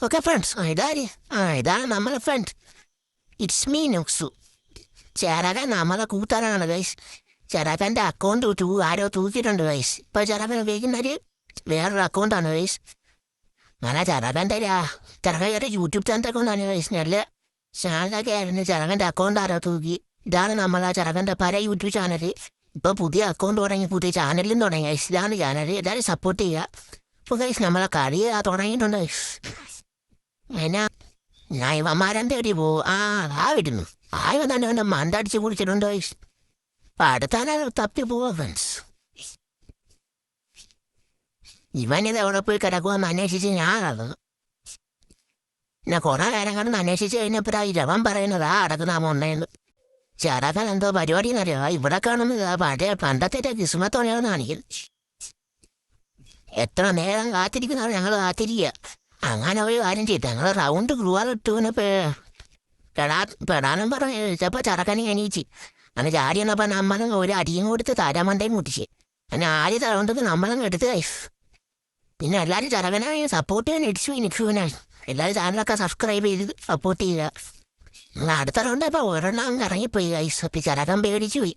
Okay friends ഇതാണ് നമ്മളെ front. It's me നുക്സു. ചെറുക്കൻ നമ്മളെ കൂട്ടുകാരാണ് ഗൈസ്. ചെറുക്കൻ്റെ അക്കൗണ്ട് ആരോ തൂക്കിയിട്ടുണ്ട് ഗൈസ്. ഇപ്പോൾ ചെറുക്കൻ ഉപയോഗിക്കുന്നത് വേറൊരു അക്കൗണ്ടാണ് ഗൈസ്. അങ്ങനെ ചെറുക്കൻ ഒരു യൂട്യൂബ് ചാനൽ അക്കൗണ്ടാണ് ഗൈസ്. നല്ല ചാനലൊക്കെ ആയിരുന്നു. ചെറുക്കൻ്റെ അക്കൗണ്ട് ആരോ തൂക്കി. ഇതാണ് നമ്മളെ ചെറുക്കൻ്റെ പല യൂട്യൂബ് ചാനൽ. ഇപ്പോൾ പുതിയ അക്കൗണ്ട് തുടങ്ങി, പുതിയ ചാനലിലും തുടങ്ങി ഗൈസ്. ഇതാണ് ചാനൽ. എല്ലാവരും സപ്പോർട്ട് ചെയ്യുക. ഇപ്പോൾ ഗൈസ് നമ്മളെ കളി തുടങ്ങിയിട്ടുണ്ട് ഗൈസ്. എന്നാ ഞാൻ ഇവന്മാരെൻ്റെ ഒരു വരുന്നു. ആയി തന്നെ അവൻ്റെ മണ്ടടിച്ച് കുടിച്ചിട്ടുണ്ട് ഗൈസ്. അപ്പം അടുത്താണ് തപ്പി പോവാ ഫ്രണ്ട്സ്. ഇവനിത് എവിടെ പോയി കിടക്കുമെന്ന് അന്വേഷിച്ച് ഞാനത് പിന്നെ കുറേ നേരം കണ്ട് അന്വേഷിച്ച് കഴിഞ്ഞപ്പോഴായി രവൻ പറയുന്നതാ അടക്കുന്ന മുന്നേന്ന്. ചെറുക്കൻ എന്തോ പരിപാടി എന്നറിയാം. ഇവിടെ കാണുന്നത് പഴയ പണ്ടത്തെ കിസ്മത്തോടെയാണ് കാണിക്കുന്നത്. എത്ര നേരം കാത്തിരിക്കുന്നതാണ് ഞങ്ങൾ കാത്തിരിക്കുക. അങ്ങനെ ഒരു കാര്യം ചെയ്ത് ഞങ്ങൾ റൗണ്ട് ഗ്രൂവാറിട്ടുവിന് പെടാനും പറഞ്ഞ് ചിലപ്പോൾ ചെറുക്കനെ എണീച്ച് അങ്ങനെ ചാടി വന്നപ്പോൾ നമ്മളും ഒരു അടിയും കൊടുത്ത് തരമണ്ടയും മുട്ടിച്ച് അങ്ങനെ ആദ്യം തരണ്ടത് നമ്മളും എടുത്ത് കൈഫ്. പിന്നെ എല്ലാവരും ചെറുക്കനായി സപ്പോർട്ട് ചെയ്യാൻ ഇടിച്ചുവിനായി എല്ലാവരും ചാനലൊക്കെ സബ്സ്ക്രൈബ് ചെയ്ത് സപ്പോർട്ട് ചെയ്യുക. നിങ്ങൾ അടുത്ത റൗണ്ട് ഇപ്പോൾ ഒരെണ്ണം ഇറങ്ങിപ്പോയി ഗൈസ്. അപ്പം ചെറുക്കൻ പേടിച്ചു പോയി.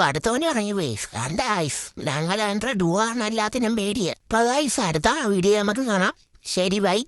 അടുത്തവനും ഇറങ്ങിപ്പോയി. കണ്ട ഗൈസ് ഞങ്ങൾ എൻ്റെ ഡുവാണ് എല്ലാത്തിനും പേടിയ. അപ്പോൾ ഗൈസ് അടുത്ത വീഡിയോ നമുക്ക് കാണാം. ശരി ബൈ.